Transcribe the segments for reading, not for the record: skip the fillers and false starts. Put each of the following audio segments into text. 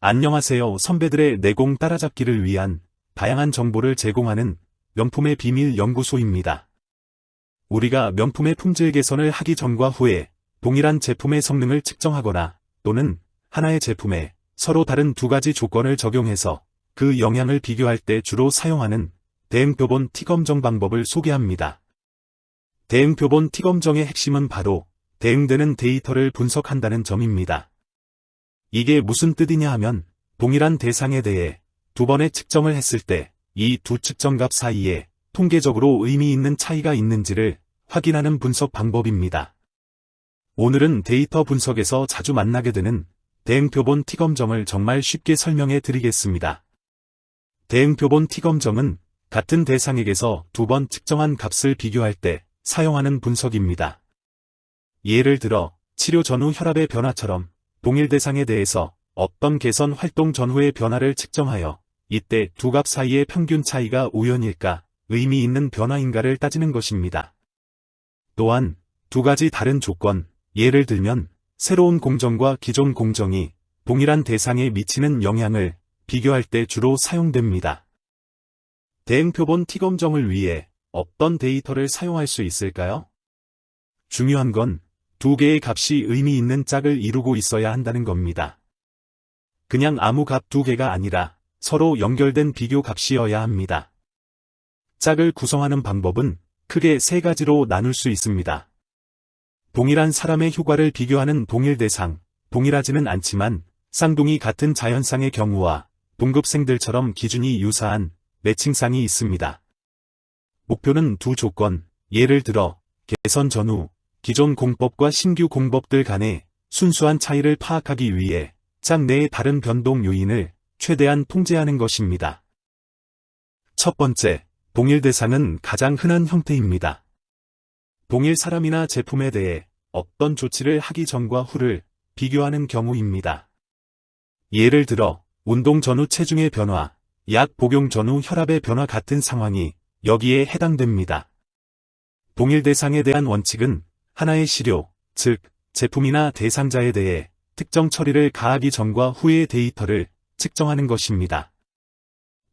안녕하세요. 선배들의 내공 따라잡기를 위한 다양한 정보를 제공하는 명품의 비밀 연구소입니다. 우리가 명품의 품질 개선을 하기 전과 후에 동일한 제품의 성능을 측정하거나 또는 하나의 제품에 서로 다른 두 가지 조건을 적용해서 그 영향을 비교할 때 주로 사용하는 대응표본 T검정 방법을 소개합니다. 대응표본 T검정의 핵심은 바로 대응되는 데이터를 분석한다는 점입니다. 이게 무슨 뜻이냐 하면 동일한 대상에 대해 두 번의 측정을 했을 때 이 두 측정값 사이에 통계적으로 의미 있는 차이가 있는지를 확인하는 분석 방법입니다. 오늘은 데이터 분석에서 자주 만나게 되는 대응표본 T검정을 정말 쉽게 설명해 드리겠습니다. 대응표본 T검정은 같은 대상에게서 두 번 측정한 값을 비교할 때 사용하는 분석입니다. 예를 들어 치료 전후 혈압의 변화처럼 동일 대상에 대해서 어떤 개선 활동 전후의 변화를 측정하여 이때 두 값 사이의 평균 차이가 우연일까, 의미 있는 변화인가를 따지는 것입니다. 또한 두 가지 다른 조건, 예를 들면 새로운 공정과 기존 공정이 동일한 대상에 미치는 영향을 비교할 때 주로 사용됩니다. 대응표본 T검정을 위해 어떤 데이터를 사용할 수 있을까요? 중요한 건 두 개의 값이 의미 있는 짝을 이루고 있어야 한다는 겁니다. 그냥 아무 값 두 개가 아니라 서로 연결된 비교 값이어야 합니다. 짝을 구성하는 방법은 크게 세 가지로 나눌 수 있습니다. 동일한 사람의 효과를 비교하는 동일 대상, 동일하지는 않지만 쌍둥이 같은 자연상의 경우와 동급생들처럼 기준이 유사한 매칭상이 있습니다. 목표는 두 조건, 예를 들어 개선 전후 기존 공법과 신규 공법들 간의 순수한 차이를 파악하기 위해 짝 내의 다른 변동 요인을 최대한 통제하는 것입니다. 첫 번째, 동일 대상은 가장 흔한 형태입니다. 동일 사람이나 제품에 대해 어떤 조치를 하기 전과 후를 비교하는 경우입니다. 예를 들어 운동 전후 체중의 변화, 약 복용 전후 혈압의 변화 같은 상황이 여기에 해당됩니다. 동일 대상에 대한 원칙은 하나의 시료, 즉 제품이나 대상자에 대해 특정 처리를 가하기 전과 후의 데이터를 측정하는 것입니다.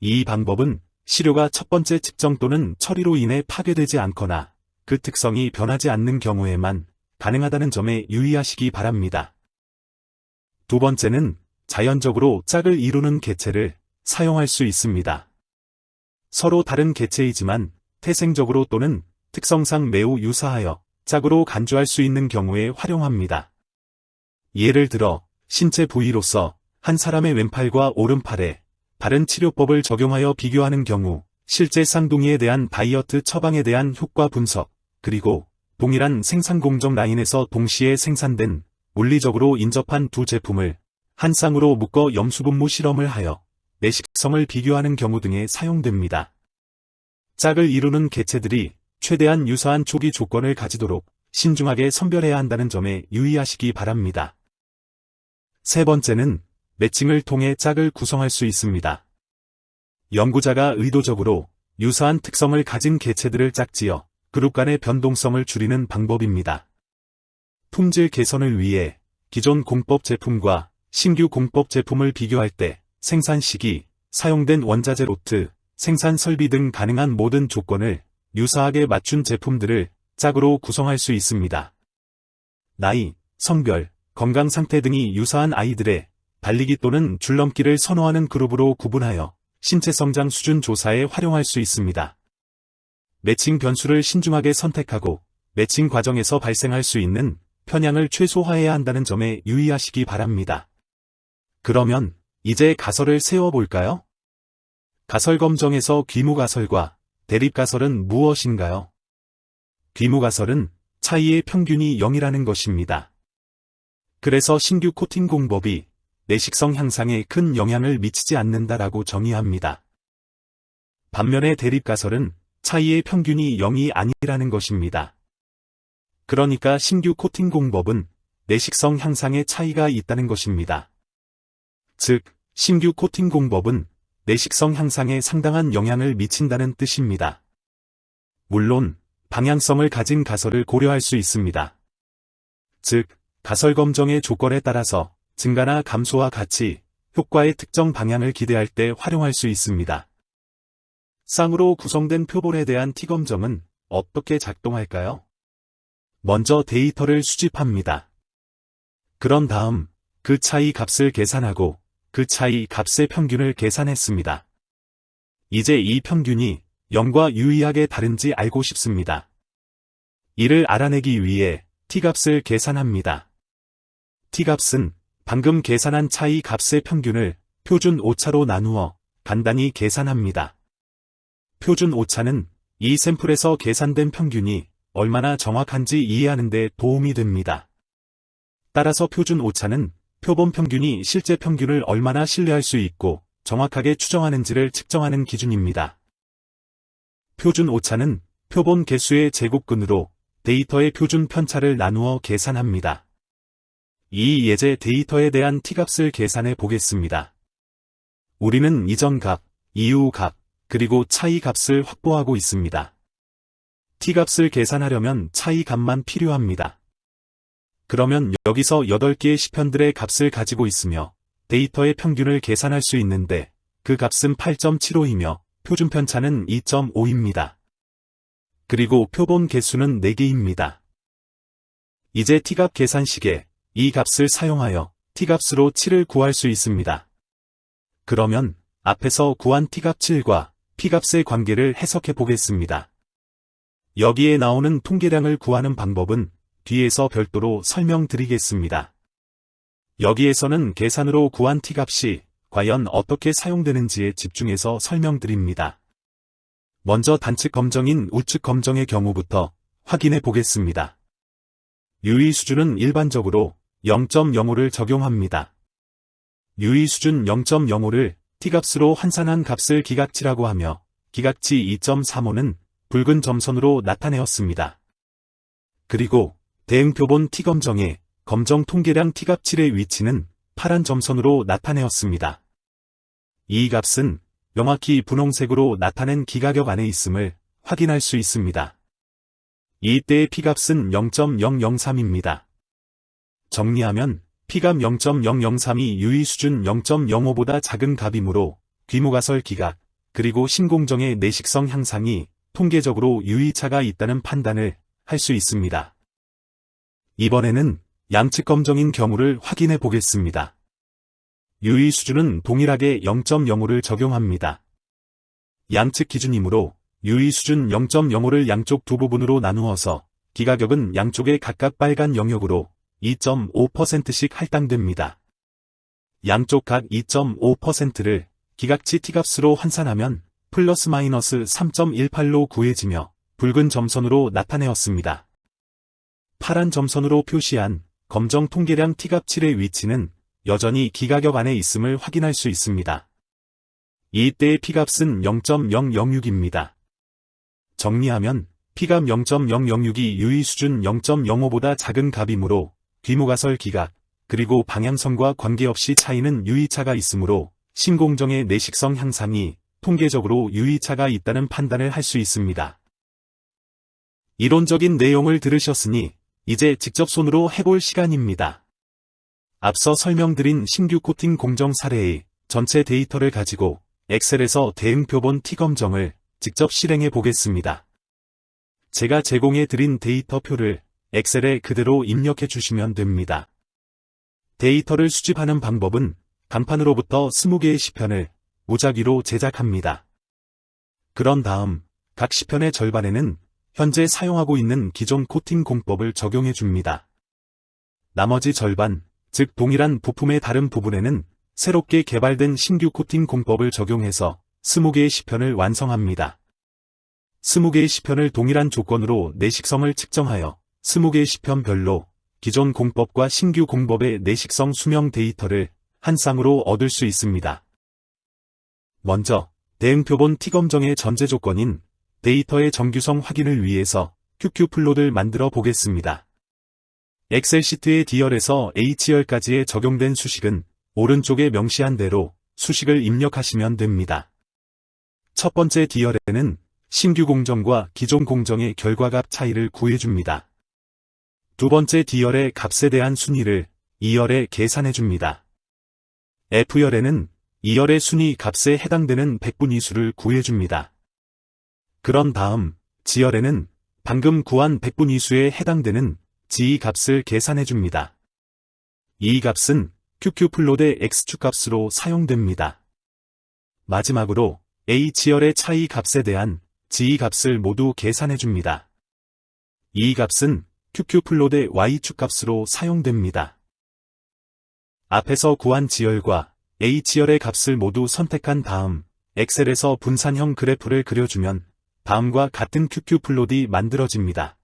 이 방법은 시료가 첫 번째 측정 또는 처리로 인해 파괴되지 않거나 그 특성이 변하지 않는 경우에만 가능하다는 점에 유의하시기 바랍니다. 두 번째는 자연적으로 짝을 이루는 개체를 사용할 수 있습니다. 서로 다른 개체이지만 태생적으로 또는 특성상 매우 유사하여 짝으로 간주할 수 있는 경우에 활용합니다. 예를 들어 신체 부위로서 한 사람의 왼팔과 오른팔에 다른 치료법을 적용하여 비교하는 경우 실제 쌍둥이에 대한 다이어트 처방에 대한 효과 분석, 그리고 동일한 생산 공정 라인에서 동시에 생산된 물리적으로 인접한 두 제품을 한 쌍으로 묶어 염수분무 실험을 하여 내식성을 비교하는 경우 등에 사용됩니다. 짝을 이루는 개체들이 최대한 유사한 초기 조건을 가지도록 신중하게 선별해야 한다는 점에 유의하시기 바랍니다. 세 번째는 매칭을 통해 짝을 구성할 수 있습니다. 연구자가 의도적으로 유사한 특성을 가진 개체들을 짝지어 그룹 간의 변동성을 줄이는 방법입니다. 품질 개선을 위해 기존 공법 제품과 신규 공법 제품을 비교할 때 생산 시기, 사용된 원자재 로트, 생산 설비 등 가능한 모든 조건을 유사하게 맞춘 제품들을 짝으로 구성할 수 있습니다. 나이, 성별, 건강 상태 등이 유사한 아이들의 달리기 또는 줄넘기를 선호하는 그룹으로 구분하여 신체 성장 수준 조사에 활용할 수 있습니다. 매칭 변수를 신중하게 선택하고 매칭 과정에서 발생할 수 있는 편향을 최소화해야 한다는 점에 유의하시기 바랍니다. 그러면 이제 가설을 세워볼까요? 가설 검정에서 귀무가설과 대립가설은 무엇인가요? 귀무가설은 차이의 평균이 0이라는 것입니다. 그래서 신규 코팅 공법이 내식성 향상에 큰 영향을 미치지 않는다라고 정의합니다. 반면에 대립가설은 차이의 평균이 0이 아니라는 것입니다. 그러니까 신규 코팅 공법은 내식성 향상에 차이가 있다는 것입니다. 즉, 신규 코팅 공법은 내식성 향상에 상당한 영향을 미친다는 뜻입니다. 물론 방향성을 가진 가설을 고려할 수 있습니다. 즉, 가설 검정의 조건에 따라서 증가나 감소와 같이 효과의 특정 방향을 기대할 때 활용할 수 있습니다. 쌍으로 구성된 표본에 대한 T검정은 어떻게 작동할까요? 먼저 데이터를 수집합니다. 그런 다음 그 차이 값을 계산하고 그 차이 값의 평균을 계산했습니다. 이제 이 평균이 0과 유의하게 다른지 알고 싶습니다. 이를 알아내기 위해 T값을 계산합니다. T값은 방금 계산한 차이 값의 평균을 표준 오차로 나누어 간단히 계산합니다. 표준 오차는 이 샘플에서 계산된 평균이 얼마나 정확한지 이해하는 데 도움이 됩니다. 따라서 표준 오차는 표본 평균이 실제 평균을 얼마나 신뢰할 수 있고 정확하게 추정하는지를 측정하는 기준입니다. 표준 오차는 표본 개수의 제곱근으로 데이터의 표준 편차를 나누어 계산합니다. 이 예제 데이터에 대한 T값을 계산해 보겠습니다. 우리는 이전 값, 이후 값, 그리고 차이 값을 확보하고 있습니다. T값을 계산하려면 차이 값만 필요합니다. 그러면 여기서 8개의 시편들의 값을 가지고 있으며 데이터의 평균을 계산할 수 있는데 그 값은 8.75이며 표준 편차는 2.5입니다. 그리고 표본 개수는 4개입니다. 이제 T값 계산식에 이 값을 사용하여 T값으로 7을 구할 수 있습니다. 그러면 앞에서 구한 T값 7과 P값의 관계를 해석해 보겠습니다. 여기에 나오는 통계량을 구하는 방법은 뒤에서 별도로 설명드리겠습니다. 여기에서는 계산으로 구한 T값이 과연 어떻게 사용되는지에 집중해서 설명드립니다. 먼저 단측 검정인 우측 검정의 경우부터 확인해 보겠습니다. 유의 수준은 일반적으로 0.05를 적용합니다. 유의 수준 0.05를 T값으로 환산한 값을 기각치라고 하며 기각치 2.35는 붉은 점선으로 나타내었습니다. 그리고 대응 표본 T검정의 검정 통계량 T값 7의 위치는 파란 점선으로 나타내었습니다. 이 값은 명확히 분홍색으로 나타낸 기가격 안에 있음을 확인할 수 있습니다. 이때의 P값은 0.003입니다. 정리하면 P값 0.003이 유의 수준 0.05보다 작은 값이므로 귀무가설 기각, 그리고 신공정의 내식성 향상이 통계적으로 유의차가 있다는 판단을 할 수 있습니다. 이번에는 양측 검정인 경우를 확인해 보겠습니다. 유의 수준은 동일하게 0.05를 적용합니다. 양측 기준이므로 유의 수준 0.05를 양쪽 두 부분으로 나누어서 기가격은 양쪽에 각각 빨간 영역으로 2.5%씩 할당됩니다. 양쪽 각 2.5%를 기각치 T값으로 환산하면 플러스 마이너스 3.18로 구해지며 붉은 점선으로 나타내었습니다. 파란 점선으로 표시한 검정 통계량 T값 7의 위치는 여전히 기가격 안에 있음을 확인할 수 있습니다. 이때의 P값은 0.006입니다. 정리하면 P값 0.006이 유의 수준 0.05보다 작은 값이므로 귀무가설 기각, 그리고 방향성과 관계없이 차이는 유의차가 있으므로 신공정의 내식성 향상이 통계적으로 유의차가 있다는 판단을 할 수 있습니다. 이론적인 내용을 들으셨으니 이제 직접 손으로 해볼 시간입니다. 앞서 설명드린 신규 코팅 공정 사례의 전체 데이터를 가지고 엑셀에서 대응 표본 T검정을 직접 실행해 보겠습니다. 제가 제공해 드린 데이터표를 엑셀에 그대로 입력해 주시면 됩니다. 데이터를 수집하는 방법은 간판으로부터 20개의 시편을 무작위로 제작합니다. 그런 다음 각 시편의 절반에는 현재 사용하고 있는 기존 코팅 공법을 적용해 줍니다. 나머지 절반, 즉 동일한 부품의 다른 부분에는 새롭게 개발된 신규 코팅 공법을 적용해서 20개의 시편을 완성합니다. 20개의 시편을 동일한 조건으로 내식성을 측정하여 20개의 시편별로 기존 공법과 신규 공법의 내식성 수명 데이터를 한 쌍으로 얻을 수 있습니다. 먼저 대응 표본 T검정의 전제 조건인 데이터의 정규성 확인을 위해서 QQ플롯을 만들어 보겠습니다. 엑셀 시트의 D열에서 H열까지에 적용된 수식은 오른쪽에 명시한 대로 수식을 입력하시면 됩니다. 첫 번째 D열에는 신규 공정과 기존 공정의 결과값 차이를 구해줍니다. 두 번째 D열의 값에 대한 순위를 2열에 계산해줍니다. F열에는 2열의 순위 값에 해당되는 백분위수를 구해줍니다. 그런 다음 G열에는 방금 구한 백분위수에 해당되는 G 값을 계산해줍니다. 이 값은 QQ플롯의 X축값으로 사용됩니다. 마지막으로 H열의 차이 값에 대한 G 값을 모두 계산해줍니다. 이 값은 QQ플롯의 Y축값으로 사용됩니다. 앞에서 구한 G열과 H열의 값을 모두 선택한 다음 엑셀에서 분산형 그래프를 그려주면 다음과 같은 QQ플롯이 만들어집니다.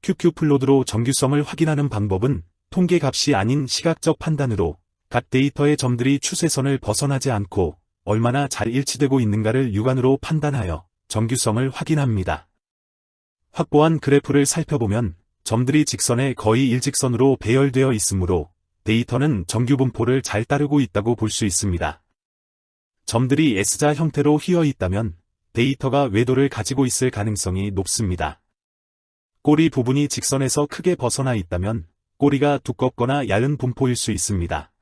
QQ플롯으로 정규성을 확인하는 방법은 통계값이 아닌 시각적 판단으로 각 데이터의 점들이 추세선을 벗어나지 않고 얼마나 잘 일치되고 있는가를 육안으로 판단하여 정규성을 확인합니다. 확보한 그래프를 살펴보면 점들이 직선에 거의 일직선으로 배열되어 있으므로 데이터는 정규 분포를 잘 따르고 있다고 볼 수 있습니다. 점들이 S자 형태로 휘어 있다면 데이터가 외도를 가지고 있을 가능성이 높습니다. 꼬리 부분이 직선에서 크게 벗어나 있다면 꼬리가 두껍거나 얇은 분포일 수 있습니다.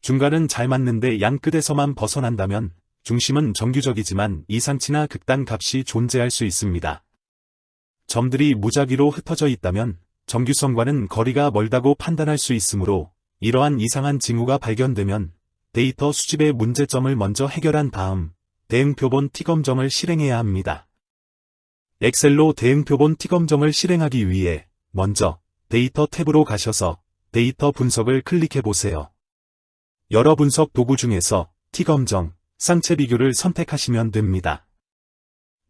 중간은 잘 맞는데 양 끝에서만 벗어난다면 중심은 정규적이지만 이상치나 극단 값이 존재할 수 있습니다. 점들이 무작위로 흩어져 있다면 정규성과는 거리가 멀다고 판단할 수 있으므로 이러한 이상한 징후가 발견되면 데이터 수집의 문제점을 먼저 해결한 다음 대응표본 T검정을 실행해야 합니다. 엑셀로 대응표본 T검정을 실행하기 위해 먼저 데이터 탭으로 가셔서 데이터 분석을 클릭해보세요. 여러 분석 도구 중에서 T검정, 쌍체 비교를 선택하시면 됩니다.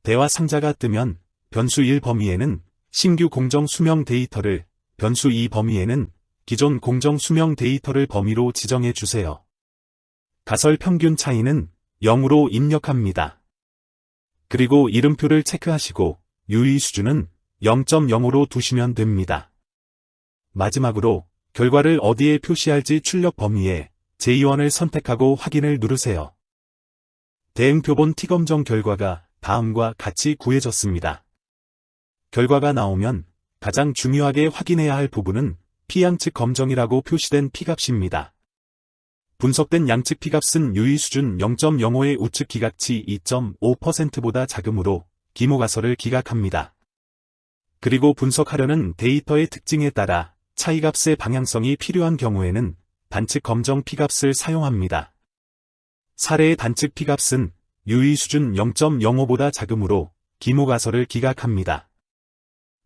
대화 상자가 뜨면 변수 1 범위에는 신규 공정 수명 데이터를, 변수 2 범위에는 기존 공정 수명 데이터를 범위로 지정해 주세요. 가설 평균 차이는 0으로 입력합니다. 그리고 이름표를 체크하시고 유의 수준은 0.05로 두시면 됩니다. 마지막으로 결과를 어디에 표시할지 출력 범위에 제2원을 선택하고 확인을 누르세요. 대응표본 T검정 결과가 다음과 같이 구해졌습니다. 결과가 나오면 가장 중요하게 확인해야 할 부분은 P양측 검정이라고 표시된 P값입니다. 분석된 양측 P값은 유의 수준 0.05의 우측 기각치 2.5%보다 작으므로 기모가설을 기각합니다. 그리고 분석하려는 데이터의 특징에 따라 차이값의 방향성이 필요한 경우에는 단측 검정 P값을 사용합니다. 사례의 단측 P값은 유의 수준 0.05보다 작으므로 기모가설을 기각합니다.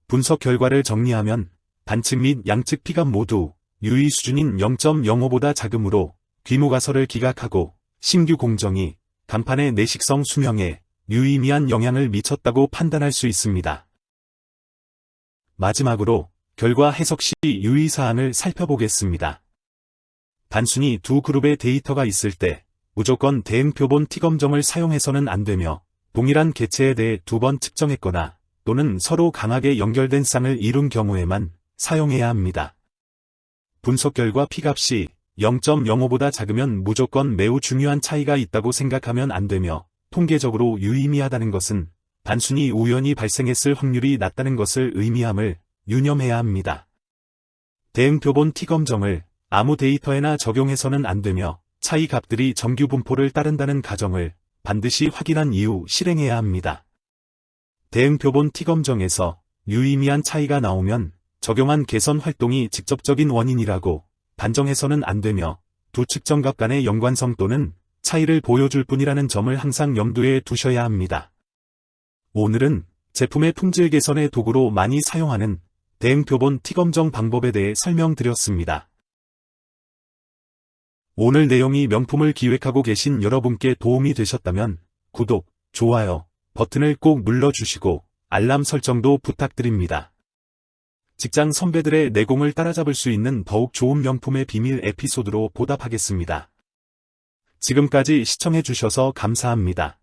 분석 결과를 정리하면 단측 및 양측 P값 모두 유의 수준인 0.05보다 작으므로 귀모가설을 기각하고 신규 공정이 간판의 내식성 수명에 유의미한 영향을 미쳤다고 판단할 수 있습니다. 마지막으로 결과 해석 시 유의사항을 살펴보겠습니다. 단순히 두 그룹의 데이터가 있을 때 무조건 대응표본 T검정을 사용해서는 안 되며 동일한 개체에 대해 두 번 측정했거나 또는 서로 강하게 연결된 쌍을 이룬 경우에만 사용해야 합니다. 분석 결과 P값이 0.05보다 작으면 무조건 매우 중요한 차이가 있다고 생각하면 안 되며 통계적으로 유의미하다는 것은 단순히 우연히 발생했을 확률이 낮다는 것을 의미함을 유념해야 합니다. 대응표본 T검정을 아무 데이터에나 적용해서는 안 되며 차이 값들이 정규 분포를 따른다는 가정을 반드시 확인한 이후 실행해야 합니다. 대응표본 T검정에서 유의미한 차이가 나오면 적용한 개선 활동이 직접적인 원인이라고 단정해서는 안 되며 두 측정값 간의 연관성 또는 차이를 보여줄 뿐이라는 점을 항상 염두에 두셔야 합니다. 오늘은 제품의 품질 개선의 도구로 많이 사용하는 대응표본 T검정 방법에 대해 설명드렸습니다. 오늘 내용이 명품을 기획하고 계신 여러분께 도움이 되셨다면 구독, 좋아요 버튼을 꼭 눌러주시고 알람 설정도 부탁드립니다. 직장 선배들의 내공을 따라잡을 수 있는 더욱 좋은 명품의 비밀 에피소드로 보답하겠습니다. 지금까지 시청해주셔서 감사합니다.